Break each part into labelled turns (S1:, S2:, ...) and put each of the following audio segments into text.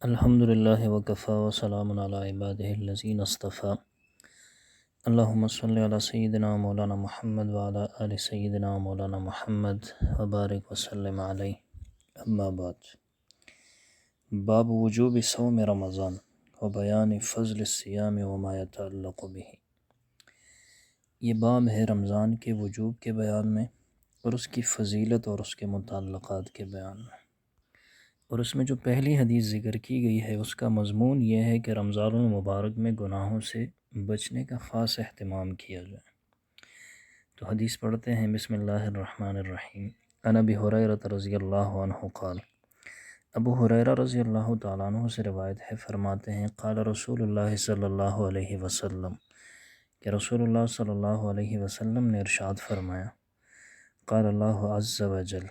S1: الحمدللہ وکفی وسلام علی عبادہ الذین اصطفی اللہم صلی علی سیدنا مولانا محمد وعلی آل سیدنا مولانا محمد وبارک وسلم علیہ اما بعد۔ باب وجوب صوم رمضان و بیان فضل الصیام وما یتعلق به۔ یہ باب ہے رمضان کے وجوب کے بیان میں اور اس کی فضیلت اور اس کے متعلقات کے بیان میں۔ اور اس میں جو پہلی حدیث ذکر کی گئی ہے اس کا مضمون یہ ہے کہ رمضان المبارک میں گناہوں سے بچنے کا خاص اہتمام کیا جائے۔ تو حدیث پڑھتے ہیں۔ بسم اللہ الرحمن الرحیم۔ عن ابی ہریرہ رضی اللہ عنہ قال، ابو ہریرہ رضی اللہ تعالیٰ عنہ سے روایت ہے، فرماتے ہیں قال رسول اللہ صلی اللہ علیہ وسلم، کہ رسول اللہ صلی اللہ علیہ وسلم نے ارشاد فرمایا، قال اللہ عز وجل،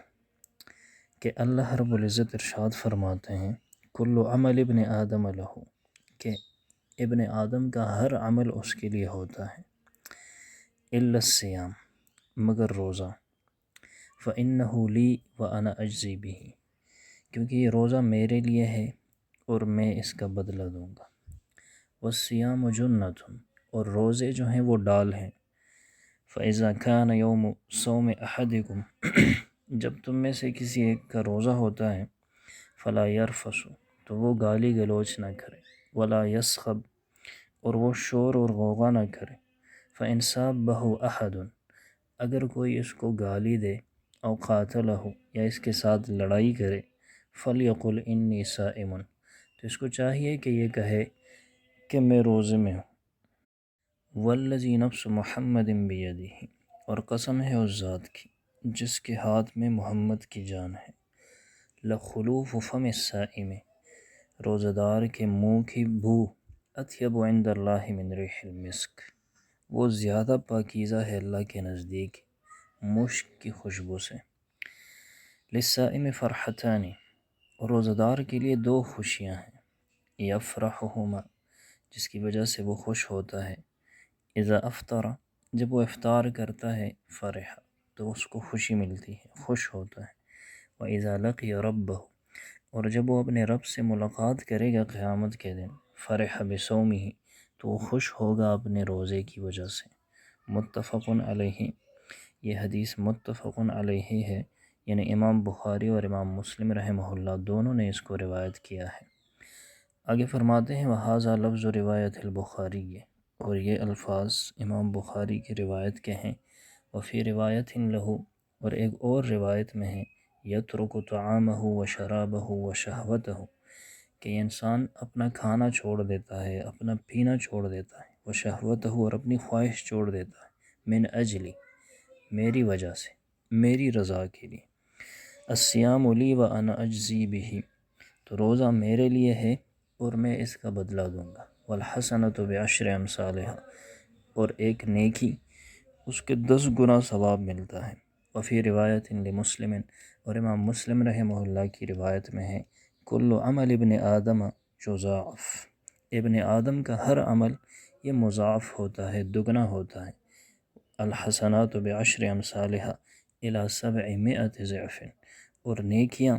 S1: کہ اللہ رب العزت ارشاد فرماتے ہیں، کل عمل ابن آدم لہ، کہ ابن آدم کا ہر عمل اس کے لیے ہوتا ہے، الا الصیام، مگر روزہ، فإنہ لی وأنا اجزی بہ، کیونکہ یہ روزہ میرے لیے ہے اور میں اس کا بدلہ دوں گا، والصیام جنۃ، اور روزے جو ہیں وہ ڈال ہیں، فإذا کان یوم صوم احدکم، جب تم میں سے کسی ایک کا روزہ ہوتا ہے، فلا یرفث، تو وہ گالی گلوچ نہ کرے، ولا یسخب، اور وہ شور اور غوغا نہ کرے، فإن سابہ احد، اگر کوئی اس کو گالی دے، او قاتلہ، یا اس کے ساتھ لڑائی کرے، فلیقل انی صائم، تو اس کو چاہیے کہ یہ کہے کہ میں روزے میں ہوں، والذی نفس محمد بیدہ، اور قسم ہے اس ذات کی جس کے ہاتھ میں محمد کی جان ہے، لخلوف فم الصائم، روزہ دار کے منہ کی بو، اطیب عند اللہ من ریح المسک، وہ زیادہ پاکیزہ ہے اللہ کے نزدیک مشک کی خوشبو سے، للصائم فرحتان، روزہ دار کے لیے دو خوشیاں ہیں، یفرحہما، جس کی وجہ سے وہ خوش ہوتا ہے، اذا افطر، جب وہ افطار کرتا ہے، فرح، تو اس کو خوشی ملتی ہے، خوش ہوتا ہے، وَإِذَا لَقِيَ رَبَّهُ، اور جب وہ اپنے رب سے ملاقات کرے گا قیامت کے دن، فرح بصومہ، تو وہ خوش ہوگا اپنے روزے کی وجہ سے، متفق علیہ، یہ حدیث متفق علیہ ہے، یعنی امام بخاری اور امام مسلم رحمہ اللہ دونوں نے اس کو روایت کیا ہے۔ آگے فرماتے ہیں، وَهَذَا لفظ روایت البخاری، اور یہ الفاظ امام بخاری کی روایت کے ہیں، وفی روایت لہو، اور ایک اور روایت میں ہے، یترک طعامہ وشرابہ وشہوتہ، کہ یہ انسان اپنا کھانا چھوڑ دیتا ہے، اپنا پینا چھوڑ دیتا ہے، وشہوتہ، اور اپنی خواہش چھوڑ دیتا ہے، من اجلی، میری وجہ سے، میری رضا کے لیے، الصیام لی وانا اجزی بہ، تو روزہ میرے لیے ہے اور میں اس کا بدلہ دوں گا، والحسنۃ بعشر امثالہا، اور ایک نیکی اس کے 10 گنا ثواب ملتا ہے، وفی روایت لمسلم، اور امام مسلم رحمہ اللہ کی روایت میں ہے، کل عمل ابن آدم یضاعف، ابن آدم کا ہر عمل یہ مضاعف ہوتا ہے، دگنا ہوتا ہے، الحسنات بعشر امثالہا الی 700 ضعف، اور نیکیاں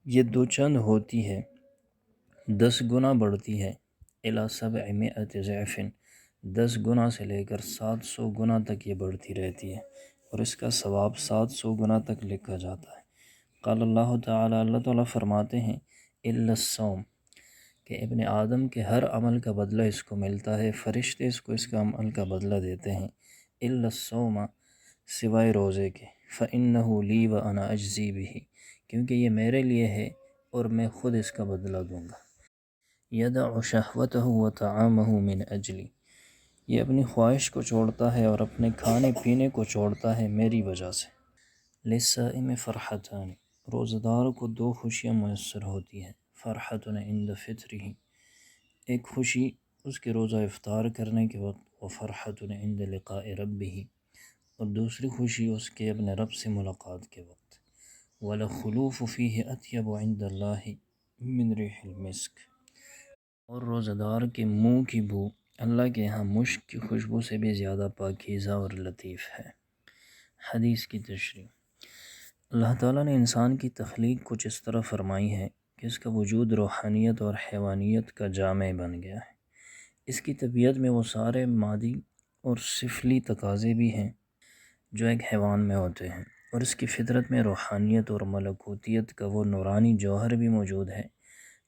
S1: یہ دو چند ہوتی ہے، 10 گنا بڑھتی ہے، الی 700 ضعف، 10 گنا سے لے کر 700 گنا تک یہ بڑھتی رہتی ہے، اور اس کا ثواب 700 گنا تک لکھا جاتا ہے۔ قال اللہ تعالیٰ، اللہ تعالیٰ فرماتے ہیں، الا الصوم، کہ ابن آدم کے ہر عمل کا بدلہ اس کو ملتا ہے، فرشتے اس کو اس کا عمل کا بدلہ دیتے ہیں، الا الصوم، سوائے روزے کے، فإنہ لی وأنا اجزی بہ، کیونکہ یہ میرے لیے ہے اور میں خود اس کا بدلہ دوں گا، یدع شہوتہ وطعامہ من اجلی، یہ اپنی خواہش کو چھوڑتا ہے اور اپنے کھانے پینے کو چھوڑتا ہے میری وجہ سے، للصائم فرحتان، روزہ دار کو 2 خوشیاں میسر ہوتی ہیں، فرحۃ عند فطرہ، ایک خوشی اس کے روزہ افطار کرنے کے وقت، وفرحۃ عند لقاء ربہ، اور دوسری خوشی اس کے اپنے رب سے ملاقات کے وقت، ولخلوف فیہ اطیب عند اللہ من ریح المسک، اور روزہ دار کے منہ کی بو اللہ کے ہاں مشک کی خوشبو سے بھی زیادہ پاکیزہ اور لطیف ہے۔ حدیث کی تشریح، اللہ تعالیٰ نے انسان کی تخلیق کچھ اس طرح فرمائی ہے کہ کہ اس کا وجود روحانیت اور حیوانیت کا جامع بن گیا ہے۔ اس کی طبیعت میں وہ سارے مادی اور سفلی تقاضے بھی ہیں جو ایک حیوان میں ہوتے ہیں، اور اس کی فطرت میں روحانیت اور ملکوتیت کا وہ نورانی جوہر بھی موجود ہے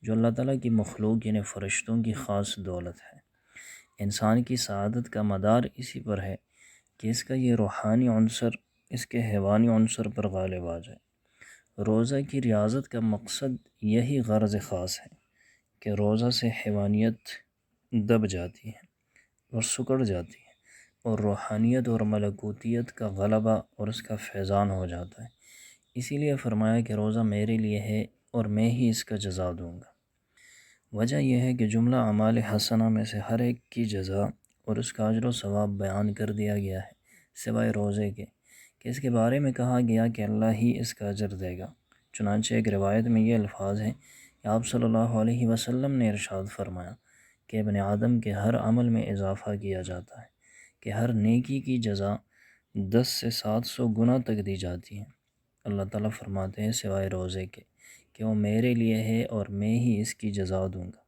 S1: جو اللہ تعالیٰ کی مخلوق یعنی فرشتوں کی خاص دولت ہے۔ انسان کی سعادت کا مدار اسی پر ہے کہ اس کا یہ روحانی عنصر اس کے حیوانی عنصر پر غالب آ جائے۔ روزہ کی ریاضت کا مقصد یہی غرض خاص ہے کہ روزہ سے حیوانیت دب جاتی ہے اور سکڑ جاتی ہے، اور روحانیت اور ملکوتیت کا غلبہ اور اس کا فیضان ہو جاتا ہے۔ اسی لیے فرمایا کہ روزہ میرے لیے ہے اور میں ہی اس کا جزا دوں گا۔ وجہ یہ ہے کہ جملہ اعمال حسنہ میں سے ہر ایک کی جزا اور اس کا اجر و ثواب بیان کر دیا گیا ہے، سوائے روزے کے کہ اس کے بارے میں کہا گیا کہ اللہ ہی اس کا اجر دے گا۔ چنانچہ ایک روایت میں یہ الفاظ ہیں کہ آپ صلی اللہ علیہ وسلم نے ارشاد فرمایا کہ ابن آدم کے ہر عمل میں اضافہ کیا جاتا ہے کہ ہر نیکی کی جزا 10 سے 700 گنا تک دی جاتی ہے۔ اللہ تعالیٰ فرماتے ہیں سوائے روزے کے کہ وہ میرے لیے ہے اور میں ہی اس کی جزا دوں گا،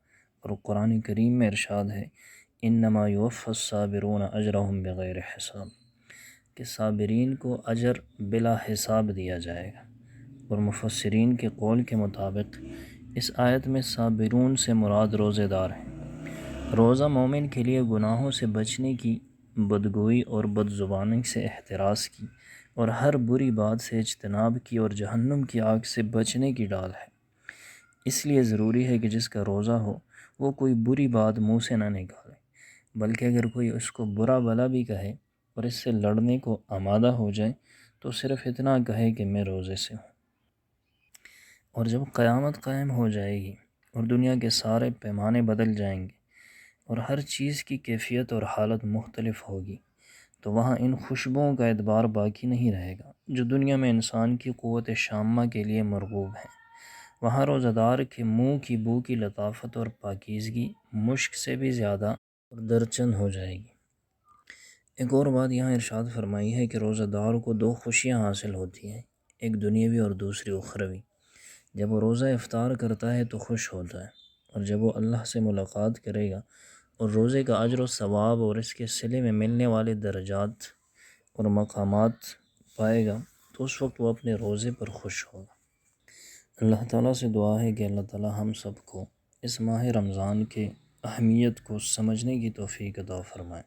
S1: اور قرآن کریم میں ارشاد ہے انما یوفی الصابرون اجرهم بغیر حساب، کہ صابرین کو اجر بلا حساب دیا جائے گا۔ اور مفسرین کے قول کے مطابق اس آیت میں صابرون سے مراد روزے دار ہیں۔ روزہ مومن کے لیے گناہوں سے بچنے کی، بدگوئی اور بد زبانی سے احتراز کی، اور ہر بری بات سے اجتناب کی، اور جہنم کی آگ سے بچنے کی ڈال ہے۔ اس لیے ضروری ہے کہ جس کا روزہ ہو وہ کوئی بری بات منہ سے نہ نکالے، بلکہ اگر کوئی اس کو برا بھلا بھی کہے اور اس سے لڑنے کو آمادہ ہو جائے تو صرف اتنا کہے کہ میں روزے سے ہوں۔ اور جب قیامت قائم ہو جائے گی اور دنیا کے سارے پیمانے بدل جائیں گے اور ہر چیز کی کیفیت اور حالت مختلف ہوگی، تو وہاں ان خوشبوؤں کا اعتبار باقی نہیں رہے گا جو دنیا میں انسان کی قوت شامہ کے لیے مرغوب ہیں۔ وہاں روزہ دار کے منہ کی بو کی لطافت اور پاکیزگی مشک سے بھی زیادہ اور درچند ہو جائے گی۔ ایک اور بات یہاں ارشاد فرمائی ہے کہ روزہ دار کو 2 خوشیاں حاصل ہوتی ہیں، ایک دنیاوی اور دوسری اخروی۔ جب وہ روزہ افطار کرتا ہے تو خوش ہوتا ہے، اور جب وہ اللہ سے ملاقات کرے گا اور روزے کا اجر و ثواب اور اس کے صلے میں ملنے والے درجات اور مقامات پائے گا تو اس وقت وہ اپنے روزے پر خوش ہوگا۔ اللہ تعالیٰ سے دعا ہے کہ اللہ تعالیٰ ہم سب کو اس ماہ رمضان کے اہمیت کو سمجھنے کی توفیق عطا فرمائے۔